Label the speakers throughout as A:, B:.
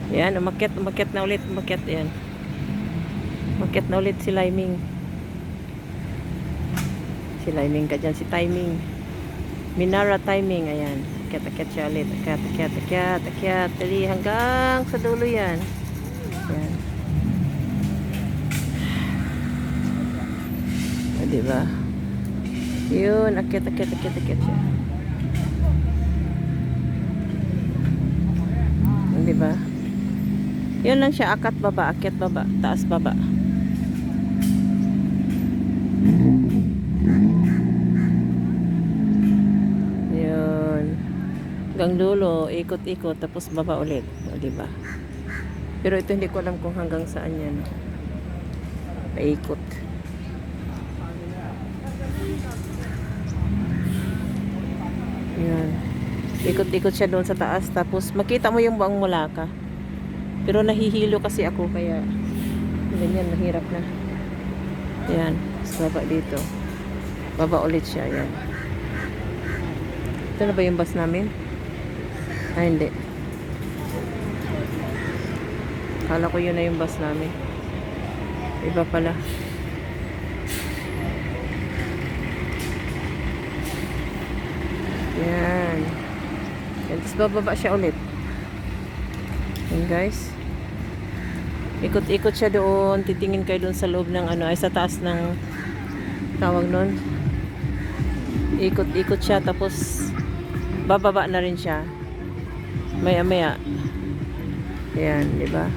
A: Yan, umakyat na ulit, umakyat yan. Umakyat na ulit si Liming. Si Liming ka dyan, si Timing. Minara Timing, ayan. Akyat siya ulit. Akyat. Dali, hanggang sa dulo yan. Ayan. O, diba? Yun, akyat siya. O, diba? Yun lang siya, akyat baba, taas baba. Yun. Hanggang dulo, ikot-ikot, tapos baba ulit. O, diba? Pero ito hindi ko alam kung hanggang saan yan. Paikot. Yan. Ikot-ikot siya doon sa taas. Tapos makita mo yung buong Molaka. Pero nahihilo kasi ako kaya ganyan, mahirap na. Yan. Tapos baba dito. Baba ulit siya. Yan. Ito na ba yung bus namin? Ah, hindi. Kala ko yun na yung bus namin. Iba pala. Yan. Yan. Tapos bababa siya ulit. Yan guys. Ikot-ikot siya doon. Titingin kayo doon sa loob ng ano, ay sa taas ng tawag nun. Ikot-ikot siya tapos bababa na rin siya. Maya-maya. Yan, di ba?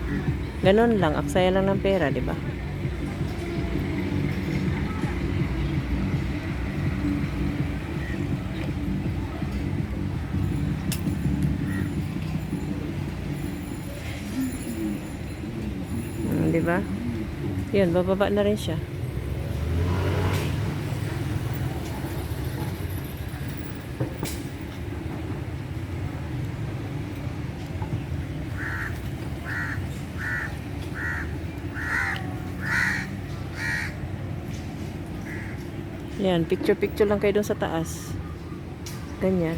A: Ganun lang, aksaya lang ng pera, di ba? Di ba? Yun, bababa na rin siya. Yan, picture lang kayo doon sa taas. Ganyan.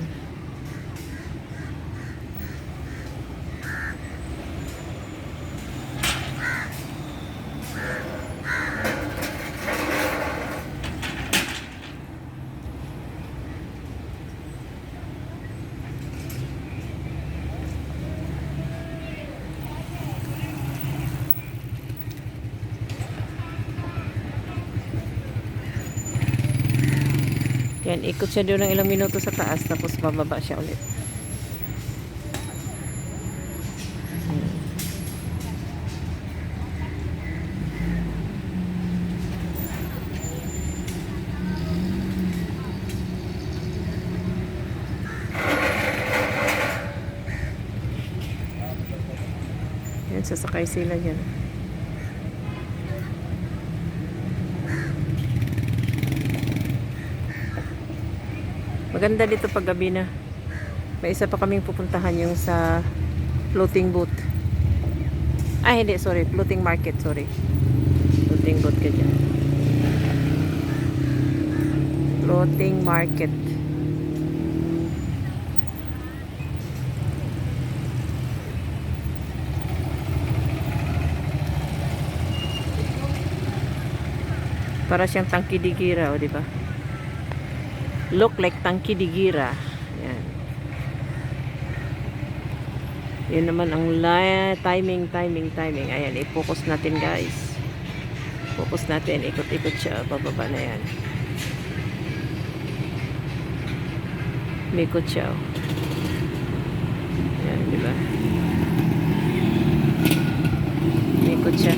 A: Yan, ikot siya doon ng ilang minuto sa taas tapos bababa siya ulit. Yan, sasakay sila yan. Maganda dito pag gabi na. May isa pa kaming pupuntahan yung sa floating boat. Ay, hindi, sorry. Floating market, sorry. Floating boat ka dyan. Floating market. Para siyang tangki di gira, o diba? Look like tangki di gira. Yan. Yan naman ang timing. Ayan, i-focus natin guys. Focus natin, ikot-ikot siya, bababa na yan. Mikot siya. Yan, diba? Mikot siya.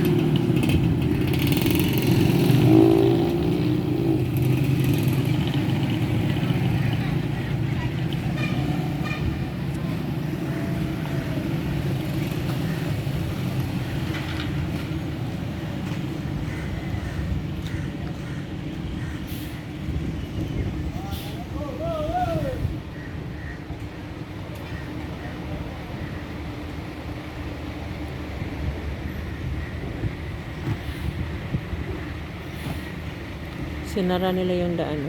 A: Sinara nila yung daan.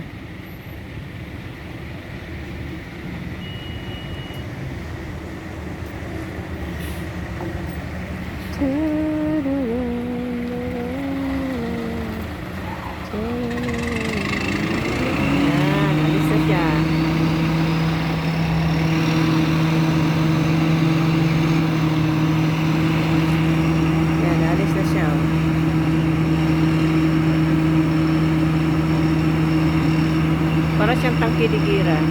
A: siyang tangkiligiran.